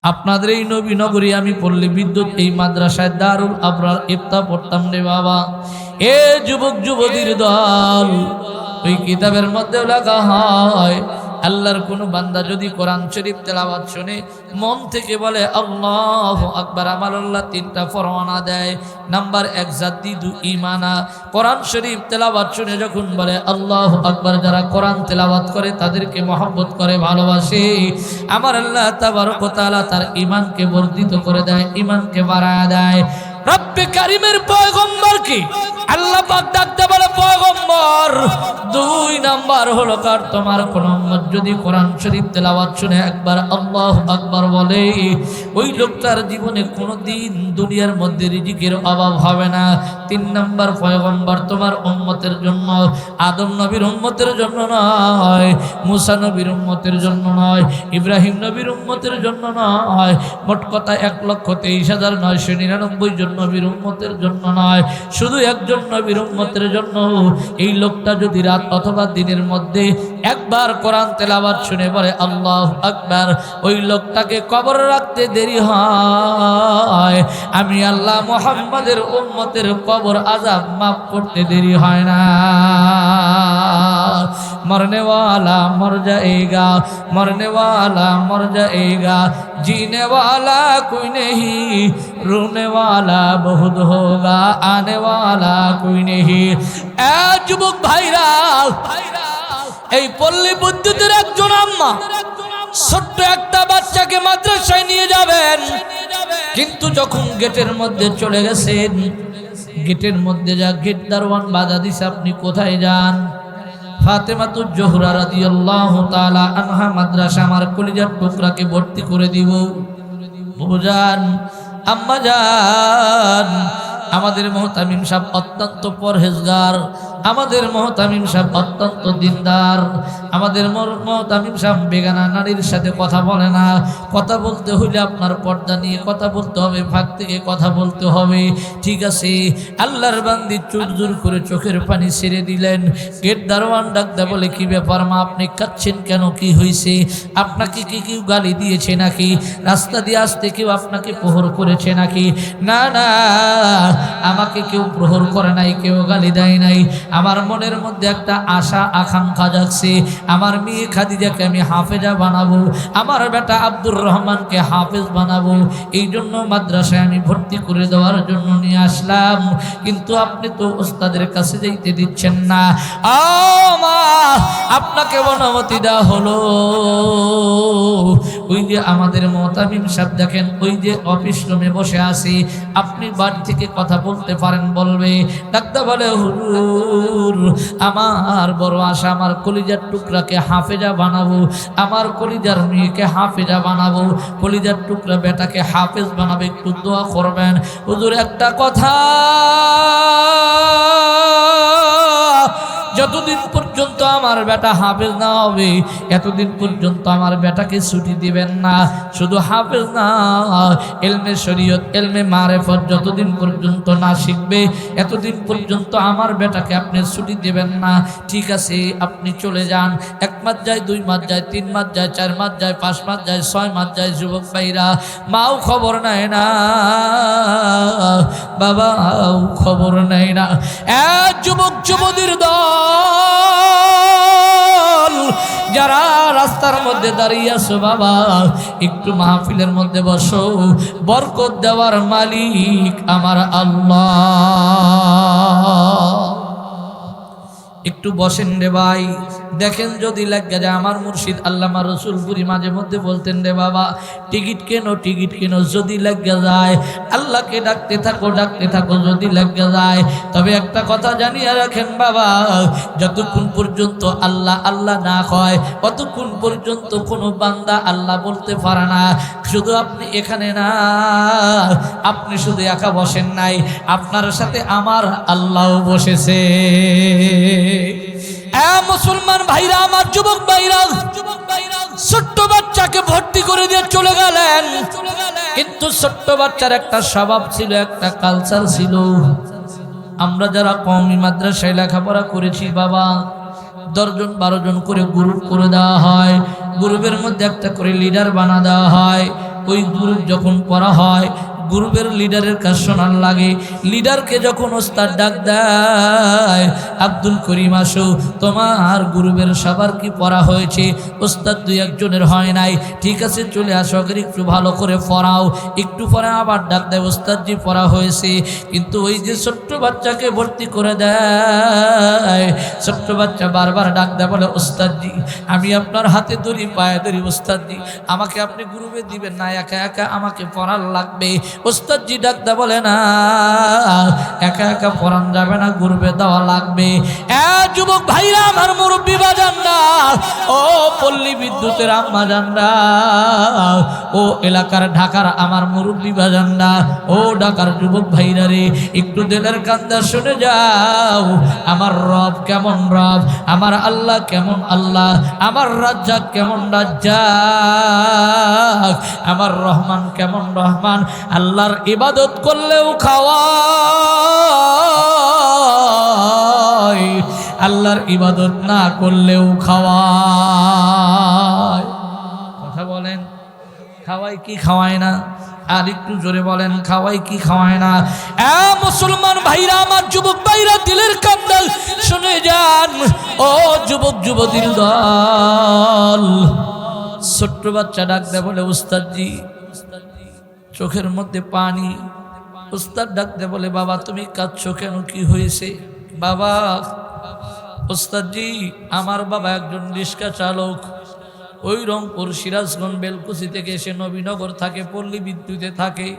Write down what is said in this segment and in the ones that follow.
আপনাদের এই নবীনগরী আমি পল্লী বিদ্যুৎ এই মাদ্রাসায় দারুল আবরার ইফতা পড়তাম রে বাবা। এ যুবক যুবতীর দল, ওই কিতাবের মধ্যে লেখা হয় আল্লাহর কোন বান্দা যদি কোরআন শরীফ তেলাওয়াত শুনে মন থেকে বলে আল্লাহু আকবার, আমার আল্লাহ তিনটা ফরমানা দেয়। নাম্বার 1 জাতি, 2 ঈমানা। কোরআন শরীফ তেলাওয়াত শুনে যখন বলে আল্লাহু আকবার, যারা কোরআন তেলাওয়াত করে তাদেরকে মহব্বত করে, ভালোবাসে, আমার আল্লাহ তাবারক ওয়া তাআলা তার ঈমানকে বর্ধিত করে দেয়, ঈমানকে বাড়ায় দেয়। রব্বে কারীমের পয়গম্বরকে আল্লাহ পাক ডাকতে বলে পয়গম্বর। 2 নাম্বার হলো কার, তোমার কোন উম্মত যদি কোরআন শরীফ তেলাওয়াত শুনে একবার আল্লাহু আকবার বলে, ওই লোকটার জীবনে কোনোদিন দুনিয়ার মধ্যে রিজিকের অভাব হবে না। 3 নাম্বার পয়গম্বর তোমার উম্মতের জন্য, আদম নবীর উম্মতের জন্য নয়, মুসা নবীর উম্মতের জন্য নয়, ইব্রাহিম নবীর উম্মতের জন্য নয়, মোট কথা 1,23,999 জন নবীর উম্মতের জন্য নয়, শুধু একজন নবীর উম্মতের জন্য। এই লোকটা যদি রাত অথবা দিনের মধ্যে একবার কোরআন তেলাওয়াত শুনে বলে আল্লাহু আকবার, ওই লোকটাকে কবর রাখতে দেরি হয়, আমি আল্লাহ মুহাম্মাদের উম্মতের কবর আযাব মাফ করতে দেরি হয় না। मरने वाला मर जाएगा, मरने वाला मर जाएगा, जीने वाला कोई नहीं, रोने वाला बहुत होगा, आने वाला कोई नहीं। ए যুবক ভাইরা, এই পল্লী বিদ্যুতের একজন আম্মা ছোট্ট একটা বাচ্চাকে মাদ্রাসায় নিয়ে যাবেন, কিন্তু যখন গেটের মধ্যে চলে গেছেন, গেটের মধ্যে যা গেট দারওয়ান বাধা দিছে, আপনি কোথায় যান? ফাতেমাতুজ জোহরা রাদিয়াল্লাহু তাআলা আনহা মাদ্রাসা আমার কলিজার টুকরাকে ভর্তি করে দিব। বুঝান আম্মা জান, আমাদের মুহতামিম সাহেব অত্যন্ত পরহেজগার, আমাদের মুহতামিম সাহেব অত্যন্ত দিনদার, আমাদের মুহতামিম সাহেব বেগানা নারীর সাথে কথা বলে না। কথা বলতে হইলে আপনার পর্দা নিয়ে কথা বলতে হবে, ফাঁক থেকে কথা বলতে হবে, ঠিক আছে? আল্লাহর বান্দি চুরজুর করে চোখের পানি ছেড়ে দিলেন। গেট দারোয়ান ডাকতে বলে কি ব্যাপার মা, আপনি কাঁদছেন কেন, কি হয়েছে? আপনাকে কি কেউ গালি দিয়েছে নাকি? রাস্তা দিয়ে আসতে কেউ আপনাকে প্রহর করেছে নাকি? না না, আমাকে কেউ প্রহর করে নাই, কেউ গালি দেয় নাই। আমার মনের মধ্যে একটা আশা আকাঙ্ক্ষা জাগছে, আমার মেয়ে খাদিজাকে আমি হাফেজা বানাবো, আমার বেটা আব্দুর রহমানকে হাফেজ বানাবো, এই জন্য মাদ্রাসায় আমি ভর্তি করে দেওয়ার জন্য নিয়ে আসলাম। কিন্তু আপনি তো ওস্তাদের কাছে যাইতে দিচ্ছেন না। মা, আপনাকে অনুমতি দেওয়া হলো। ওই যে আমাদের মুহতামিম সাহেব দেখেন, ওই যে অফিস রুমে বসে আছি, আপনি বাড়ি থেকে কথা বলতে পারেন, বলবে। ডাক্তার বলে হুজুর, আমার বড় আশা, আমার কলিজার টুকরাকে হাফেজা বানাবো, আমার কলিজার মেয়েকে হাফেজা বানাবো, কলিজার টুকরা বেটাকে হাফেজ বানাবে, একটু দোয়া করবেন। হুজুর একটা কথা, যতদিন পর্যন্ত আমার বেটা হাফেজ না হবে, এতদিন পর্যন্ত আমার বেটাকে ছুটি দিবেন না। শুধু হাফেজ না, ইলমে শরীয়ত, ইলমে মারিফত যতদিন পর্যন্ত না শিখবে, এতদিন পর্যন্ত আমার বেটাকে আপনি ছুটি দিবেন না। ঠিক আছে, আপনি চলে যান। 1 মাস যায়, 2 মাস যায়, 3 মাস যায়, 4 মাস যায়, 5 মাস যায়, 6 মাস যায়। যুবক ভাইরা, মাও খবর নেয় না, বাবাও খবর নেয় না। এক যুবক যুবতীর দল, যারা রাস্তার মধ্যে দাঁড়িয়ে আছো, বাবা একটু মাহফিলের মধ্যে বসো, বরকত দেওয়ার মালিক আমার আল্লাহ। একটু বসেন রে ভাই, দেখেন যদি লাগে যায়। আমার মুর্শিদ আল্লামা রসুলপুরি মাঝে মধ্যে বলতেন রে বাবা, টিকিট কেন, টিকিট কেন, যদি লাগে যায় আল্লাহকে ডাকতে থাকো, ডাকতে থাকো, যদি লাগে যায়। তবে একটা কথা জানিয়ে রাখেন বাবা, যতক্ষণ পর্যন্ত আল্লাহ আল্লাহ না কয়, ততক্ষণ পর্যন্ত কোনো বান্দা আল্লাহ বলতে পারে না। শুধু আপনি এখানে না, আপনি শুধু একা বসেন নাই, আপনার সাথে আমার আল্লাহও বসেছে। মুসলমান ভাইরা, আমার যুবক ভাইরা, ছোট্ট বাচ্চাকে ভর্তি করে দিয়ে চলে গেলেন। কিন্তু ছোট্ট বাচ্চার একটা স্বভাব ছিল, একটা কালচার ছিল। আমরা যারা কওমি মাদ্রাসায় লেখাপড়া করেছি বাবা, 10 জন 12 জন করে গ্রুপ করে দেওয়া হয়, গ্রুপের মধ্যে একটা করে লিডার বানা দেওয়া হয়। ওই গ্রুপ যখন পড়া হয় গ্রুপের লিডারের কাজ শোনার লাগে। লিডারকে যখন ওস্তাদ ডাক দেয়, আব্দুল করিম আসো, তোমার গ্রুপের সবার কি পড়া হয়েছে? ওস্তাদ দুই একজনের হয় নাই, ঠিক আছে চলে আসো, একটু ভালো করে পড়াও। একটু পরে আবার ডাক দেয়, ওস্তাদজি পড়া হয়েছে। কিন্তু ওই যে ছোট্ট বাচ্চাকে ভর্তি করে দেয়, ছোট্ট বাচ্চা বারবার ডাক দেয়, বলে ওস্তাদজি আমি আপনার হাতে ধরি পায়ে ধরি, ওস্তাদজি আমাকে আপনি গ্রুপে দিবেন না, একা একা আমাকে পড়ার লাগবে। ওস্তাদজি ডাকতে বলে না, একা একা পড়ান যাবে না, গ্রুপে দেওয়া লাগবে। যুবক ভাইরা আমার, মুরব্বী বাজানরা, ও পল্লী বিদ্যুতের আম্মা জানরা, ও এলাকার ঢাকার আমার মুরব্বী বাজানরা, ও ঢাকার যুবক ভাইরা রে, একটু দিলের কান্দা শুনে যাও। আমার রব কেমন রব, আমার আল্লাহ কেমন আল্লাহ, আমার রাজ্জাক কেমন রাজ্জাক, আমার রহমান কেমন রহমান। আল্লাহর ইবাদত করলেও খাওয়ায়, আল্লাহর ইবাদত না করলেও খাওয়ায়। কথা বলেন, খাওয়াই কি খাওয়ায় না? আর একটু জোরে বলেন, খাওয়াই কি খাওয়ায় না? মুসলমান ভাইরা আমার, যুবক ভাইরা, দিলের কান্দাল শুনে যান। ও যুবক যুবতীর দল, ছোট্ট বাচ্চা ডাক দেয়, বলে উস্তাদজি চোখের মধ্যে পানি। উস্তাদ ডাক দেয়, বলে বাবা তুমি কাঁদছো কেন, কি হয়েছে? বাবা, উস্তাদজি আমার বাবা একজন রিক্সা চালক, ওই রংপুর সিরাজগঞ্জ বেলকুচি থেকে এসে নবীনগর থাকে, পল্লী বিদ্যুতে থাকে,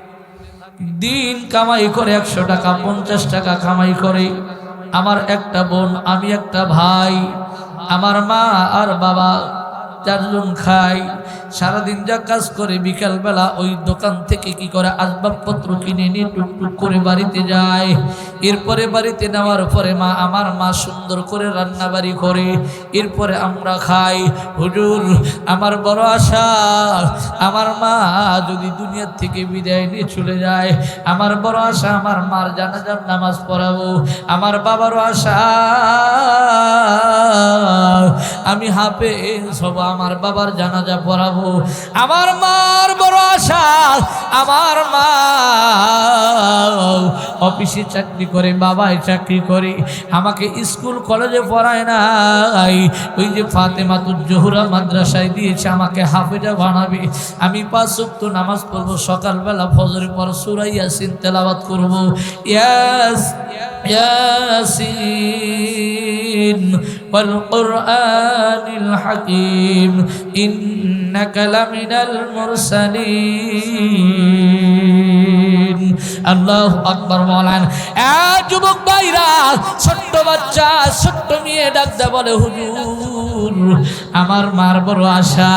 দিন কামাই করে 100 টাকা 50 টাকা কামাই করে। আমার একটা বোন, আমি একটা ভাই, আমার মা আর বাবা 4 জন খাই। সারাদিন যা কাজ করে বিকালবেলা ওই দোকান থেকে কি করে আসবাবপত্র কিনে নিয়ে টুকটুক করে বাড়িতে যায়। এরপরে বাড়িতে নেওয়ার পরে আমার মা সুন্দর করে রান্নাবাড়ি করে, এরপরে আমরা খাই। হুজুর আমার বড় আশা, আমার মা যদি দুনিয়ার থেকে বিদায় নিয়ে চলে যায়, আমার বড় আশা আমার মার জানাজার নামাজ পড়াবো। আমার বাবারও আশা আমি হাফেজ হব, আমার বাবার জানাজা পড়াবো। আমার মার বড় আশা, আমার মা অফিসে চাকরি করে, বাবাই চাকরি করে, আমাকে স্কুল কলেজে পড়ায় নাই, ওই যে ফাতেমাতুজ জোহরা মাদ্রাসায় দিয়েছে, আমাকে হাফেজা বানাবে। আমি 5 ওয়াক্ত নামাজ পড়বো, সকালবেলা ফজরের পর সূরা ইয়াসিন তেলাওয়াত করব। ইয়াসিন ওয়াল কুরআনিল হাকীম ইন্নাকা লামিনাল মুরসালিন। আল্লাহু আকবার বলেন। যুবক ভাইরা, ছোট্ট বাচ্চা, ছোট্ট মেয়ে ডাকতে বলে, হুজুর আমার মার বড় আশা,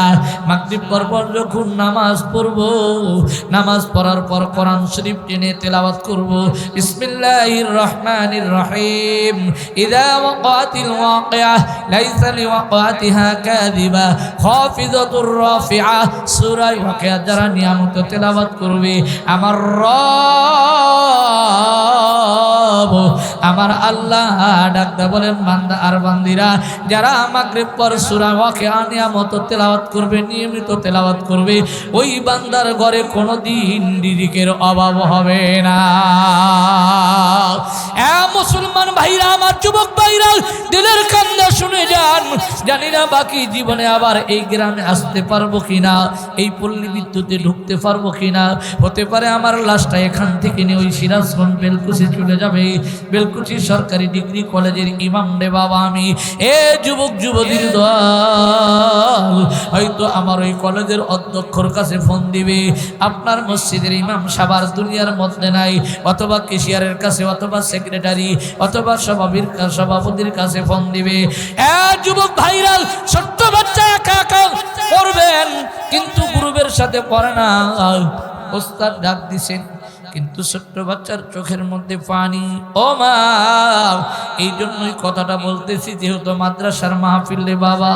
মাগরিব পর যখন নামাজ পড়ব, নামাজ পড়ার পর কোরআন শরীফ টেনে তেলাওয়াত করব। বিসমিল্লাহির রহমানির রহিম। ইযা ওয়াকাতিল ওয়াকিআহ লাইসা লিওয়াকাতিহা কাযিবা খাফিযাতুর রাফিআ। সূরা ওয়াকিআ যারা নিয়মিত তেলাওয়াত করবে, আমার রব আমার আল্লাহ ডাকতে বলেন, বান্দা আর বান্দিরা যারা মাগরিব পর সূরা ওয়াকিআ নিয়মিত তেলাওয়াত করবে, নিয়মিত তেলাওয়াত করবে, ওই বান্দার ঘরে কোনোদিন রিজিকের অভাব হবে না। মুসলমান ভাইরা আমার, যুবক ভাইরা, দিলের কান্না শুনে যান। জানি না বাকি জীবনে আবার এই গ্রামে আসতে পারবো কিনা, এই পল্লী বিদ্যুতে ঢুকতে পারবো কিনা। হতে পারে আমার লাশটা এখান থেকে নিয়ে ওই সিরাজগঞ্জ বেলকুচি চলে যাবে। বেলকুচি সরকারি ডিগ্রি কলেজের ইমাম রে বাবা আমি। যুবক যুবতীর দল হয়তো আমার ওই কলেজের অধ্যক্ষর কাছে ফোন দিবে, আপনার মসজিদের ইমাম সাবার দুনিয়ার মধ্যে নাই, অথবা কেশিয়ারের কাছে, অথবা সেক্রেটারি, অথবা সভাপতির কাছে ফোন দিবে। যুবক ভাইরাল, ছোট্ট বাচ্চা একা একা পড়বেন, কিন্তু গ্রুপের সাথে পড়ে না। ওস্তাদ ডাক দিছেন, কিন্তু ছোট্ট বাচ্চার চোখের মধ্যে পানি। ও মা, এই জন্যই কথাটা বলতেছি, যেহেতু মাদ্রাসার মাহফিল রে বাবা,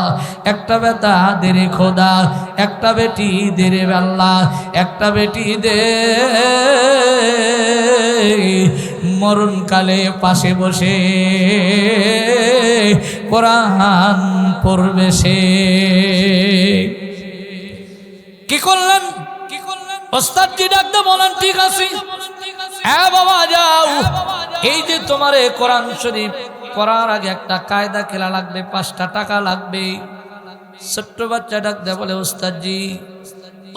একটা বেটা দেরে খোদা, একটা বেটি দেরে আল্লাহ, একটা বেটি দে মরণকালে পাশে বসে কোরআন পড়বে সে। কি করলেন? ওস্তাদজি ডাকতে বলেন ঠিক আছে, হ্যাঁ বাবা যাও, এই যে তোমার কোরআন শরীফ পড়ার আগে একটা কায়দা খেলা লাগবে, 5টা টাকা লাগবে। ছোট্ট বাচ্চা ডাকতে বলে ওস্তাদজি,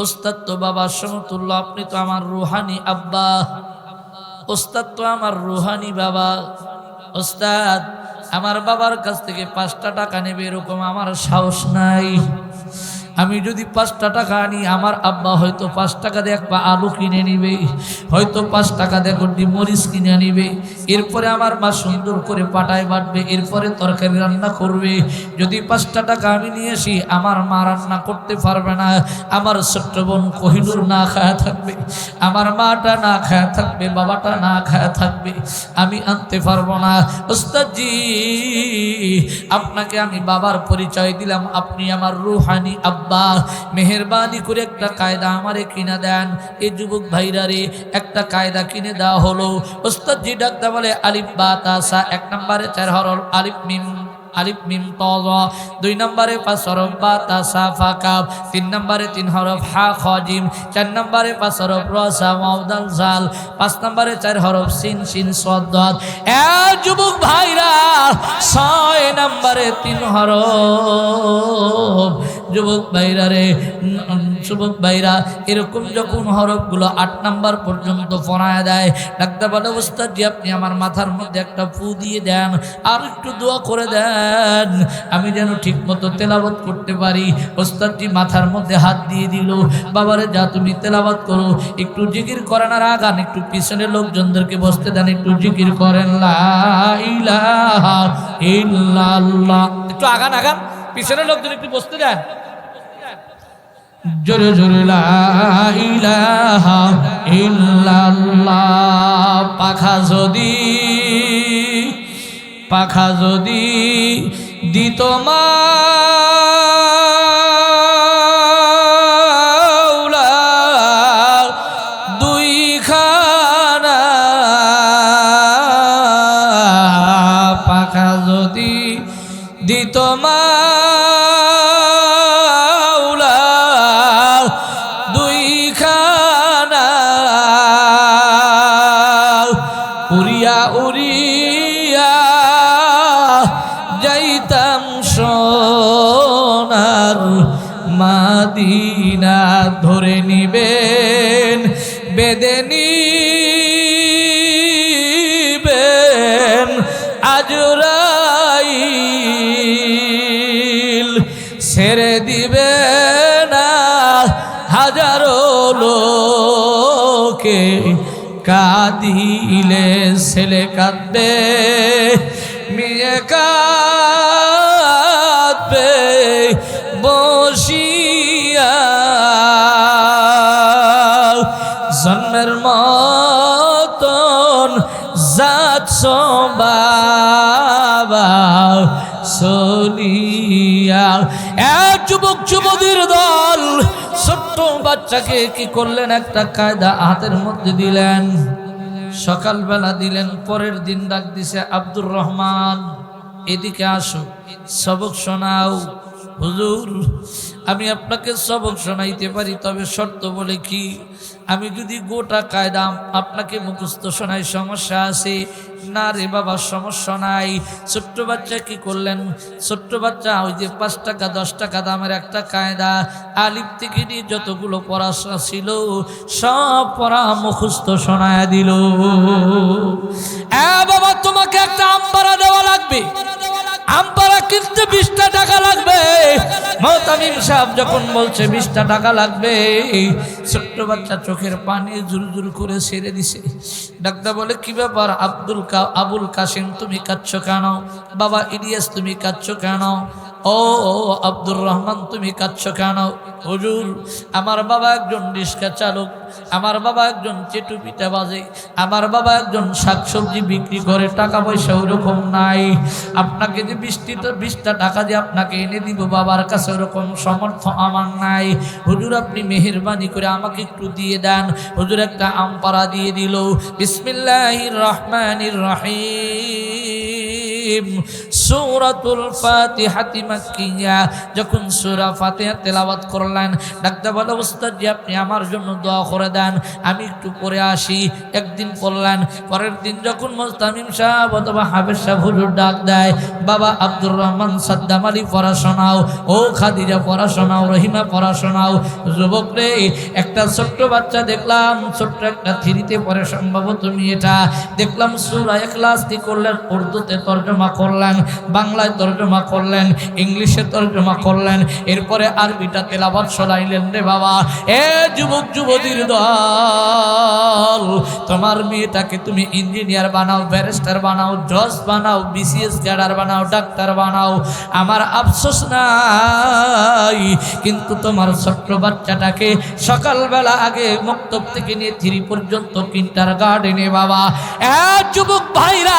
ওস্তাদ তো বাবা সমতুল্য, আপনি তো আমার রুহানি আব্বা, ওস্তাদ তো আমার রুহানি বাবা, ওস্তাদ আমার বাবার কাছ থেকে 5টা টাকা নেবে এরকম আমার সাহস নাই। আমি যদি 5টা টাকা আনি, আমার আব্বা হয়তো 5 টাকা দিয়ে এক পা আলু কিনে নিবে, হয়তো 5 টাকা দিয়ে গড্ডি মরিচ কিনে নিবে, এরপরে আমার মা সুন্দর করে পাটায় বাটবে, এরপরে তরকারি রান্না করবে। যদি 5টা টাকা আমি নিয়ে আসি, আমার মা রান্না করতে পারবে না, আমার ছোট্ট বোন কোহিনুর না খায়া থাকবে, আমার মাটা না খায়া থাকবে, বাবাটা না খায়া থাকবে, আমি আনতে পারবো না। ওস্তাদজি আপনাকে আমি বাবার পরিচয় দিলাম, আপনি আমার রুহানি আব্বা, মেহেরবানি করে একটা কায়দা আমারে কিনে দেন। এই যুবক ভাইরা রে একটা কায়দা কিনে দেওয়া হলো। ওস্তাদজি ডাকতে বলে আলিফ বা তা সা, 1 নম্বরে 4 হরফ আলিফ মিম, আলিফ মিম ত জ, 2 নম্বরে 5 হরফ বা তা সা ফা কাফ, 3 নম্বরে 3 হরফ হা খ জিম, 4 নম্বরে 5 হরফ র সা ওয়াও দাল জাল, 5 নম্বরে 4 হরফ সিন শিন সাদ দাদ। এ যুবক ভাইরা 6 নম্বরে 3 হরফ। যুবক ভাইরা রে, যুবক ভাইরা এরকম যখন হরফগুলো 8 নাম্বার পর্যন্ত পড়ায় দেয়, ডাক্তার বলে ওস্তাদজি আপনি আমার মাথার মধ্যে একটা ফু দিয়ে দেন, আর একটু দোয়া করে দেন, আমি যেন ঠিক মতো তেলাওয়াত করতে পারি। ওস্তাদজি মাথার মধ্যে হাত দিয়ে দিল, বাবারে যা তুমি তেলাওয়াত করো, একটু জিকির করেন আর আগান, একটু পিছনের লোকজনদেরকে বসতে দেন, একটু জিকির করেন লা ইলাহা ইল্লাল্লাহ, একটু আগান আগান, পিছনের লোকজন একটু বসতে দেন, জোরে জোরে লা ইলাহা ইল্লাল্লাহ। পাখা যদি দিত মাওলা 2 খানা, পাখা যদি দিত উড়িয়া যাইতাম সোনার মাদিনা, ধরে নিবেন বেঁধে নিবেন আজরাইল, ছেড়ে দিবে না হাজারো লোকে, কাঁদিলে ছেলে কাঁদবে, মেয়ে কাঁদবে বসিয়া, জন্মের মতন যাচ্ছ বাবা চলিয়া। এক যুবক যুবতীর দল ছোট্ট বাচ্চাকে কি করলেন, একটা কায়দা হাতের মধ্যে দিলেন, সকালবেলা দিলেন, পরের দিন ডাক দিছে আব্দুর রহমান এদিকে আসো, সবক শোনাও। হুজুর আমি আপনাকে সবক শোনাইতে পারি, তবে শর্ত বলে কি, আমি যদি গোটা কায়দা আপনাকে মুখস্থ শোনাই সমস্যা আছে? না রে বাবা সমস্যা নাই। ছোট্ট বাচ্চা কি করলেন, ছোট্ট বাচ্চা ওই যে 5 টাকা 10 টাকা দামের একটা কায়দা আলিফ থেকে নিয়ে যতগুলো পড়াশোনা ছিল সব পড়া মুখস্থ শোনায় দিল। বাবা তোমাকে একটা আমপারা দেওয়া লাগবে, আমপারা কিনতে 20টা টাকা লাগবে। মোহতামিম সাহেব যখন বলছে 20টা টাকা লাগবে, ছোট্ট বাচ্চা চোখের পানি জুরজুর করে ছেড়ে দিছে। ডাক্তার বলে কি ব্যাপার আবুল কাসিম তুমি কাঁদছো কেন? বাবা ইলিয়াস তুমি কাঁদছো কেন? ও আব্দুর রহমান তুমি কাঁদছো কেন? হুজুর আমার বাবা একজন রিক্সা চালক, আমার বাবা একজন চেটু পিঠা বাজে, আমার বাবা একজন শাকসবজি বিক্রি করে, টাকা পয়সা ওরকম নাই। আপনাকে যে 20টা টাকা দিয়ে আপনাকে এনে দিব, বাবার কাছে ওরকম সমর্থ আমার নাই। হুজুর আপনি মেহেরবানি করে আমাকে একটু দিয়ে দেন। হুজুর একটা আমপারা দিয়ে দিল। বিসমিল্লাহির রহমানির রহিম। সূরাতুল ফাতিহাতি মাক্কিয়া। যখন সূরা ফাতিহা তেলাওয়াত করলেন, ডাকতে বলে উস্তাদ জি আপনি আমার জন্য দোয়া করে দেন, আমি একটু পড়ে আসি। একদিন পড়লেন, পরের দিন যখন মুস্তামিম সাহেব অথবা হাফেজ সাহেব হুজুর ডাক দেয়, বাবা আব্দুর রহমান সাদ্দাম আলী পড়া শোনাও, ও খাদিজা পড়া শোনাও, রহিমা পড়া শোনাও। যুবক রে, একটা ছোট্ট বাচ্চা দেখলাম, ছোট্ট একটা থ্রিতে পড়ে সম্ভবত এটা দেখলাম, সূরা ইখলাস কি করলেন, উর্দুতে তর্জমা করলেন, বাংলায় তর্জমা করলেন, ইংলিশে তর্জমা করলেন, এরপরে আরবিটা তেলাওয়াত শোনাইলেন। রে বাবা, এ যুবক যুবতীর দল, তোমার মেয়েটাকে তুমি ইঞ্জিনিয়ার বানাও, ব্যারিস্টার বানাও, জজ বানাও, বিসিএস ক্যাডার বানাও, ডাক্তার বানাও, আমার আফসোস নাই, কিন্তু তোমার ছোট্ট বাচ্চাটাকে সকালবেলা আগে মক্তব থেকে নিয়ে 3 পর্যন্ত কিন্ডারগার্টেনে বাবা। যুবক ভাইরা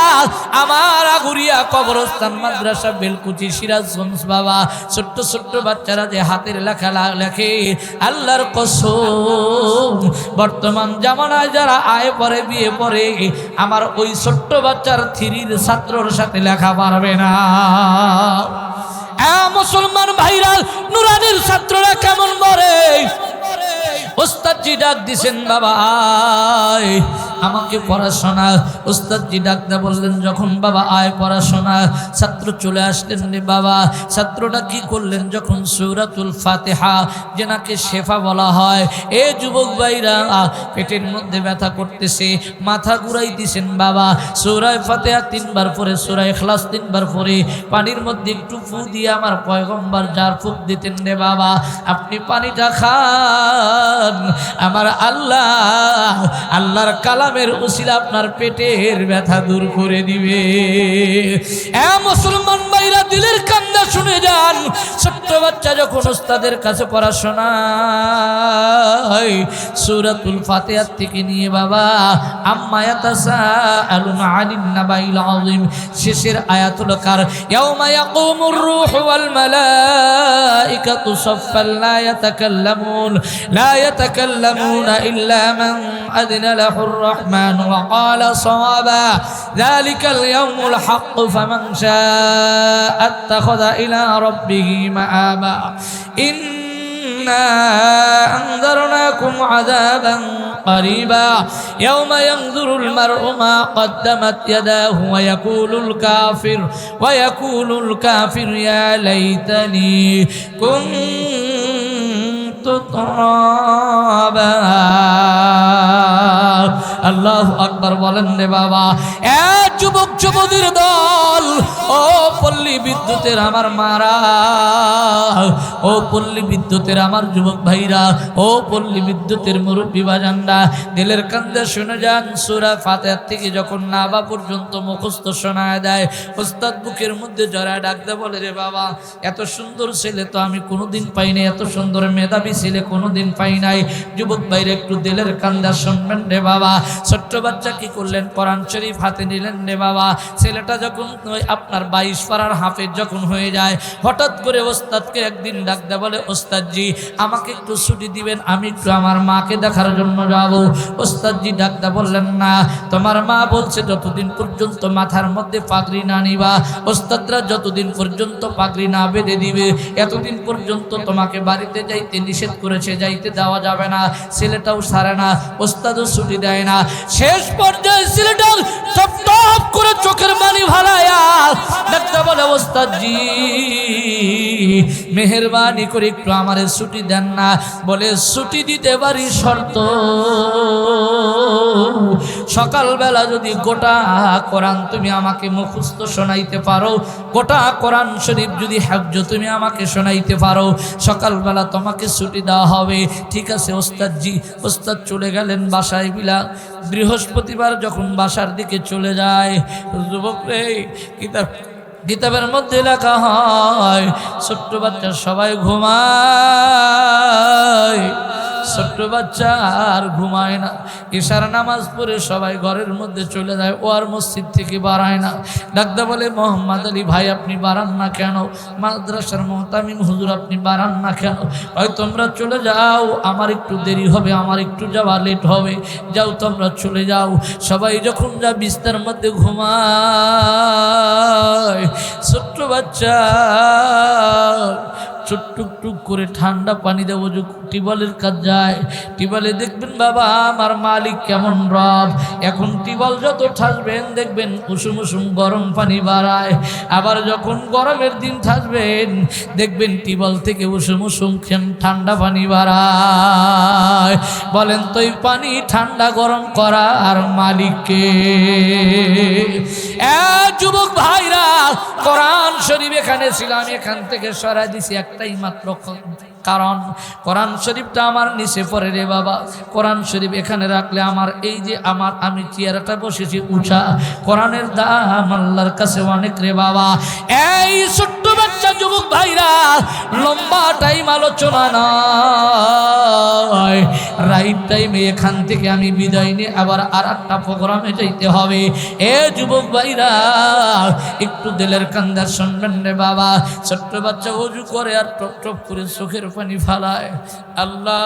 আমার, আগুরিয়া কবরস্থান মাদ্রাসা বেলকুচি সিরাজগঞ্জ বাবা, ছোট্ট ছোট্ট বাচ্চারা যে হাতের লেখা লেখে, আল্লাহর কসম বর্তমান জামানায় যারা আয় পরে বিয়ে পরে, আমার ওই ছোট্ট বাচ্চার 3 ছাত্রর সাথে লেখা পারবে না। মুসলমান ভাইরা, নুরানির ছাত্ররা কেমন মরে? ওস্তাদজি ডাক দিছেন, বাবা আয় আমাকে পড়াশোনা। ওস্তাদজি ডাকতে বললেন, যখন বাবা আয় পড়াশোনা, ছাত্র চলে আসলেন। রে বাবা, ছাত্রটা কি করলেন, যখন সূরাতুল ফাতিহা যেনাকে শেফা বলা হয়, এ যুবক ভাইরা পেটের মধ্যে ব্যথা করতেছে, মাথা ঘুরাই দিছেন বাবা, সূরা ফাতিহা 3 বার পরে, সূরা ইখলাস 3 বার পরে, পানির মধ্যে একটু ফু দিয়ে আমার পয়গম্বর যার ফুক দিতেন। রে বাবা, আপনি পানিটা খান, আমার আল্লাহ আল্লাহর কালামের উসিলা আপনার পেটের ব্যথা দূর করে দিবে। মুসলমান ভাইরা, দিলের কান্না শুনে যান। ছোট্ট বাচ্চা যখন ওস্তাদের কাছে পড়াশোনা সূরাতুল ফাতিহা থেকে নিয়ে বাবা, আম্মা ইয়াতাসাআলুনা আনিন নাবাইল আযীম শেষের আয়াতুল কার, ইয়াউমা ইয়াকুমুর রূহু ওয়াল মালাইকাতু সাফফান লা ইয়াতাকাল্লামুনা ইল্লা মান আযিনা লাহুর রাহমান ওয়া ক্বালা সাওয়াবা যালিকাল ইয়াউমুল হক ফামান শাআ আত্তাখাযা ইলা রাব্বিহি মাআবা ইন্না আনযারনাকুম আযাবান قريبا يوم ينظر المرء ما قدمت يداه ويقول الكافر يا ليتني كنت ترابا। আল্লাহু আকবার বলেন। রে বাবা, যুবক যুবতীর দল, ও পল্লী বিদ্যুতের আমার মারা, ও পল্লী বিদ্যুতের আমার যুবক ভাইরা, ও পল্লী বিদ্যুতের মুরব্বী বাজানরা, দিলের কান্দে শুনে যান। সূরা ফাতিহা থেকে যখন নাবা পর্যন্ত মুখস্থ শোনায় দেয়, ওস্তাদ বুকের মধ্যে জড়ায় ডাকতে বলে, রে বাবা, এত সুন্দর ছেলে তো আমি কোনোদিন পাই নাই, এত সুন্দর মেধাবী ছেলে কোনোদিন পাই নাই। যুবক ভাইরা একটু দিলের কান্দা শুনবেন। রে বাবা, ছোট্ট বাচ্চা কি করলেন, কোরআন শরীফ হাতে নিলেন। রে বাবা, ছেলেটা যখন আপনার 22 পারার হাফেজ যখন হয়ে যায়, হঠাৎ করে ওস্তাদকে একদিন ডাকতে বলে, ওস্তাদজি আমাকে একটু ছুটি দিবেন, আমি একটু আমার মাকে দেখার জন্য যাব। ওস্তাদজি ডাকতে বললেন, না, তোমার মা বলছে যতদিন পর্যন্ত মাথার মধ্যে পাগড়ি না নিবা, ওস্তাদরা যতদিন পর্যন্ত পাগড়ি না বেঁধে দিবে, এতদিন পর্যন্ত তোমাকে বাড়িতে যাইতে নিষেধ করেছে, যাইতে দেওয়া যাবে না। ছেলেটাও সারে না, ওস্তাদও ছুটি দেয় না। শেষ পর্যায়ে ছেলেটা টপ টপ করে চোখের পানি ভালায়া ডাকতে বলে, ওস্তাদজি মেহেরবানি করে একটু আমারে ছুটি দেন না। বলে, ছুটি দিতে পারি, শর্ত সকালবেলা যদি গোটা কোরআন তুমি আমাকে মুখস্থ শোনাইতে পারো, গোটা কোরআন শরীফ যদি হাফজ তুমি আমাকে শোনাইতে পারো, সকালবেলা তোমাকে ছুটি দেওয়া হবে। ঠিক আছে ওস্তাদজি। ওস্তাদ চলে গেলেন বাসায়। বৃহস্পতিবার যখন বাসার দিকে চলে যায়, যুবক রে, কিতাবের মধ্যে লেখা হয় ছোট্ট বাচ্চা সবাই ঘুমায়, ছোট্ট বাচ্চা আর ঘুমায় না, ইশার নামাজ পড়ে সবাই ঘরের মধ্যে চলে যায়, ও আর মসজিদ থেকে বাড়ায় না। ডাকতে বলে মোহাম্মদ আলী ভাই আপনি বাড়ান না কেন? মাদ্রাসার মুহতামিম হুজুর আপনি বাড়ান না কেন? ওই তোমরা চলে যাও, আমার একটু দেরি হবে, আমার একটু যাওয়া লেট হবে, যাও তোমরা চলে যাও। সবাই যখন যা বিস্তার মধ্যে ঘুমায়, ছোট্ট বাচ্চা টুক করে ঠান্ডা পানি দেবো টিবলের কাজ যায়। টিবলে দেখবেন বাবা আমার মালিক কেমন রব, এখন টিবল যত ঠাসবেন দেখবেন উষুম উষুম গরম পানি বাড়ায়, আবার যখন গরমের দিন ঠাসবেন দেখবেন টিবল থেকে উষুম উষুম ঠান্ডা পানি বাড়ায়। বলেন তো এই পানি ঠান্ডা গরম করা আর মালিককে? যুবক ভাইরা, কোরআন শরীফ এখানে ছিলাম, এখান থেকে সরাই দিছি একটাই মাত্র কারণ, কোরআন শরীফটা আমার নিচে পড়ে রে বাবা। কোরআন শরীফ এখানে রাখলে আমার এই যে আমি চেয়ারটা বসেছি উঁচা, কোরআনের দাম আল্লাহর কাছে অনেক রে বাবা। এই ছোট্ট বাচ্চা যুবক ভাইরা, লম্বা টাইম আলোচনা নয়, রাইট টাইমে এখান থেকে আমি বিদায় নিয়ে আবার আর একটা প্রোগ্রামে যাইতে হবে। এ যুবক ভাইরা একটু দিলের কান্দার শুনবেন রে বাবা। ছোট্ট বাচ্চা ওযু করে আর টপ টপ করে চোখের পানি ফালায়। আল্লাহ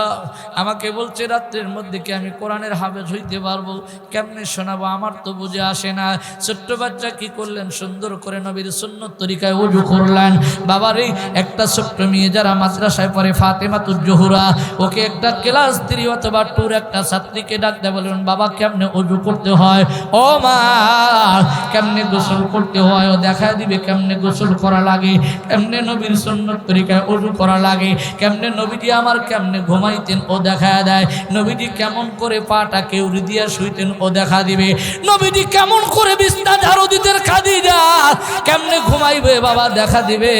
আমাকে বলছে রাত্রের মধ্যে কি আমি কোরআনের হাফেজ হইতে পারবো? কেমনে শোনাবো, আমার তো বুঝে আসে না। ছোট্ট বাচ্চা কি করলেন, সুন্দর করে নবীর সুন্নত তরিকায় ওযু করলেন। বাবার এই একটা ছোট্ট মেয়ে যারা মাদ্রাসায় পড়ে, ফাতেমাতুজ জোহরা, ওকে একটা ক্লাস 3 অথবা 2 একটা ছাত্রীকে ডাকতে বললেন, বাবা কেমনে ওযু করতে হয়? ও মা কেমনে গোসল করতে হয় ও দেখা দিবে, কেমনে গোসল করা লাগে, কেমনে নবীর সুন্নত তরিকায় ওযু করা লাগে, কেমনে নবীজি আমার কেমনে ঘুমাইতেন ও দেখা দেয়, নবীজি কেমন করে পাটা কেউরি দিয়া শুইতেন ও দেখা দিবে, নবীজি কেমন করে বিছনা ঝাড়ু দিতেন খাদিজা কেমনে ঘুমাইবে বাবা দেখা দিবে।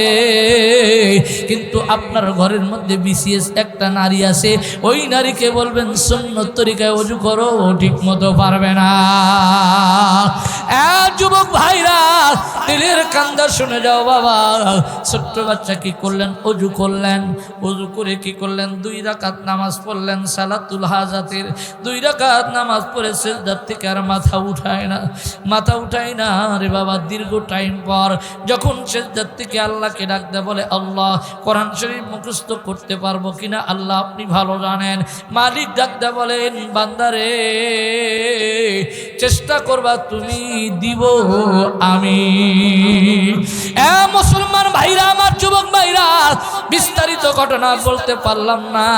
কিন্তু আপনার ঘরের মধ্যে বিসিএস একটা নারী আছে, ওই নারীকে বলবেন সুন্নত তরিকায় ওযু করো, ঠিক মতো পারবে না। যুবক ভাইরা দিলের কান্দা শুনে যাও বাবা। ছোট্ট বাচ্চা কি করলেন, ওযু করলেন, ওযু করে কি করলেন, 2 রাকাত নামাজ পড়লেন সালাতুল হাজাতের। 2 রাকাত নামাজ পড়ে সিজদা থেকে আর মাথা উঠায় না রে বাবা। দীর্ঘ টাইম পর যখন সিজদা থেকে আল্লাহকে ডাকতে বলে, আল্লাহ কোরআন শরীফ মুখস্থ করতে পারবো কিনা আল্লাহ আপনি ভালো জানেন। মালিক ডাকতে বলেন, বান্দারে চেষ্টা করবা তুমি, দিব আমি। মুসলমান ভাইরা আমার, যুবক ভাইরা, বিস্তারিত ঘটনা বলতে পারলাম না।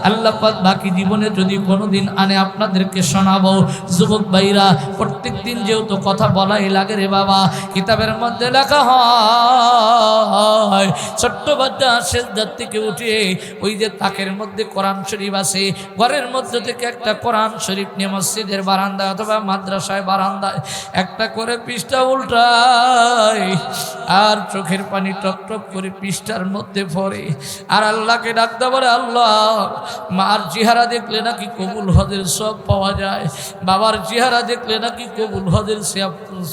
আল্লাহ পাক বাকি জীবনে যদি কোনোদিন আনে আপনাদেরকে শোনাবো। যুবক ভাইরা প্রত্যেক দিন যেহেতু কথা বলাই লাগে রে বাবা, কিতাবের মধ্যে লেখা হয় ছোট্ট বাচ্চা সিজদা থেকে উঠে ওই যে তাকের মধ্যে কোরআন শরীফ আছে, ঘরের মধ্যে থেকে একটা কোরআন শরীফ নিয়ে মসজিদের বারান্দায় অথবা মাদ্রাসায় বারান্দায় একটা করে পৃষ্ঠা উল্টায়, আর চোখের পানি টপ টপ করে পৃষ্ঠার মধ্যে পড়ে, আর আল্লাহকে ডাকতে পারে, আল্লাহ মার চেহারা দেখলে নাকি কবুল হজের সব পাওয়া যায়, বাবার চেহারা দেখলে নাকি কবুল হজের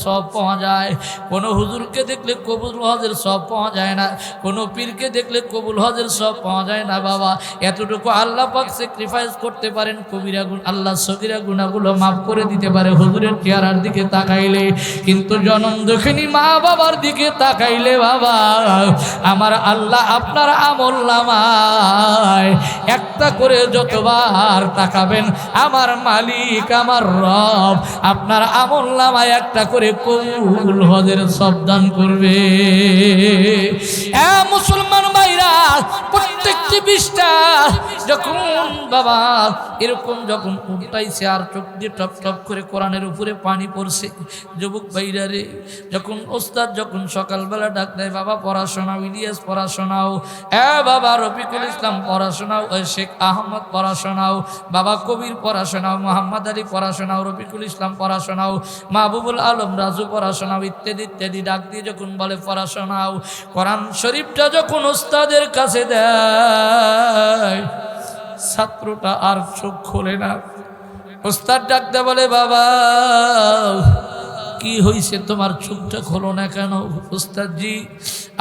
সব পাওয়া যায়, কোনো হুজুরকে দেখলে কবুল হজের সব পাওয়া যায় না, কোনো পীরকে দেখলে কবুল হজের সব পাওয়া যায় না। বাবা এতটুকু আল্লাহ পাক স্যাক্রিফাইস করতে পারেন, কবিরা গুণ আল্লাহ সগীরা গুনাহগুলো মাফ করে দিতে পারে হুজুরের চেহারার দিকে তাকাইলে। কিন্তু জনম দুঃখিনী মা বাবার দিকে তাকাইলে বাবা আমার আল্লাহ আপনার আমলনামায় একটা করে যতবার তাকাবেন আমার মালিক আমার রব আপনার আমলনামায় একটা করে কবুল হজের সব দান করবে। মুসলমান ভাইরা প্রত্যেকটি পৃষ্ঠা যখন বাবা এরকম যখন উল্টাইছে আর চোখ দিয়ে টপ টপ করে কোরআনের উপরে পানি পড়ছে, যুবক ভাইরা রে যখন ওস্তাদ যখন সকালবেলা ডাক দেয়, বাবা পড়াশোনাও, ইলিয়াস পড়াশোনাও, বাবা রফিকুল ইসলাম পড়াশোনাও, শেখ আহমদ পড়াশোনাও, বাবা কবির পড়াশোনাও, মোহাম্মদ আলী পড়াশোনাও, রফিকুল ইসলাম পড়াশোনাও, মাহবুবুল আলম রাজু পড়াশোনাও, ইত্যাদি ইত্যাদি ডাক দিয়ে যখন বলে পড়াশোনাও, কোরআন শরীফটা যখন ওস্তাদের কাছে দেয় ছাত্রটা আর চোখ খোলে না। ওস্তাদ ডাকতে বলে, বাবা কি হয়েছে, তোমার চোখটা খোলো না কেন? উস্তাদ জি,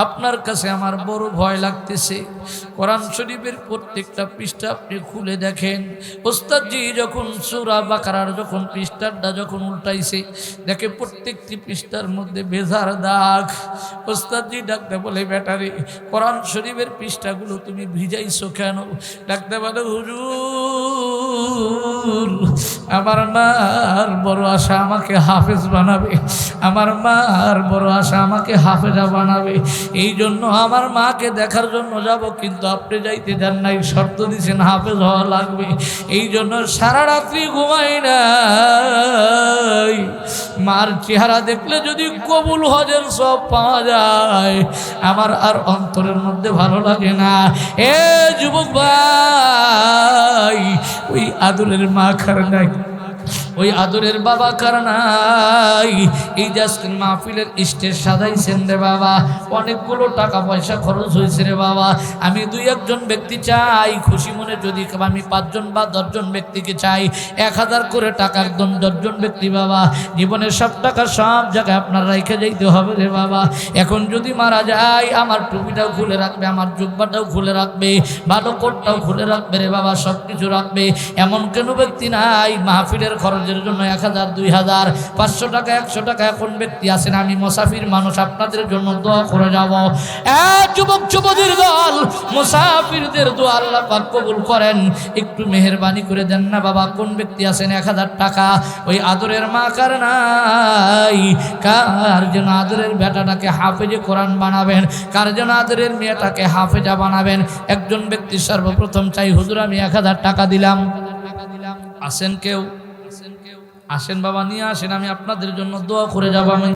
আপনার কাছে আমার বড় ভয় লাগতেছে। কোরআন শরীফের প্রত্যেকটা পৃষ্ঠা আপনি খুলে দেখেন। উস্তাদ জি যখন সূরা বাকারার যখন পৃষ্ঠাটা যখন উল্টাইছে, দেখে প্রত্যেকটি পৃষ্ঠার মধ্যে বেজার দাগ। উস্তাদ জি ডাকতে বলে, বেটারে কোরআন শরীফের পৃষ্ঠাগুলো তুমি ভিজাইছো কেন? ডাকতে বলে, হুজুর আমার মার বড় আশা আমাকে হাফেজ বানাবে, আমার মার বড় আশা আমাকে হাফেজা বানাবে, এই জন্য আমার মাকে দেখার জন্য যাব, কিন্তু আপনি যাইতে দেন নাই, শর্ত দিয়েছেন হাফেজ হওয়া লাগবে, এই জন্য সারা রাত্রি ঘুমাই নাই। মার চেহারা দেখলে যদি কবুল হজের সব পাওয়া যায়, আমার আর অন্তরের মধ্যে ভালো লাগে না। এ যুবক ভাই, ওই আদরের মা খার নাই, ওই আদরের বাবা কার নাই? এই যে আজকের মাহফিলের স্টেজ সাজাইছেন রে বাবা, অনেকগুলো টাকা পয়সা খরচ হয়েছে রে বাবা। আমি 2-1 ব্যক্তি চাই, খুশি মনে যদি আমি 5 জন বা 10 জন ব্যক্তিকে চাই, 1000 করে টাকা একদম 10 জন ব্যক্তি বাবা। জীবনের সব টাকা সব জায়গায় আপনার রেখে যাইতে হবে রে বাবা। এখন যদি মারা যায়, আমার টুপিটাও খুলে রাখবে, আমার জুব্বাটাও খুলে রাখবে, ভালো কোটটাও খুলে রাখবে রে বাবা, সব কিছু রাখবে। এমন কোনো ব্যক্তি নাই মাহফিলের খরচের জন্য 1000, 2000, 500 টাকা, 100 টাকা এখন ব্যক্তি আছেন। আমি মুসাফির মানুষ, আপনাদের জন্য দোয়া করে যাব। যুবক যুবতীর দল, মুসাফিরদের দোয়া আল্লাহ পাক কবুল করেন। একটু মেহেরবানি করে দেন না বাবা, কোন ব্যক্তি আছেন 1000 টাকা? ওই আদরের মা কার নাই? কার যেন আদরের বেটাটাকে হাফেজে কোরআন বানাবেন, কার যেন আদরের মেয়েটাকে হাফেজা বানাবেন। একজন ব্যক্তি সর্বপ্রথম চাই, হুজুর আমি 1000 টাকা দিলাম। আসেন কেউ? আসেন বাবা, নিয়ে আসেন, আমি আপনাদের জন্য দোয়া করে যাব। আমি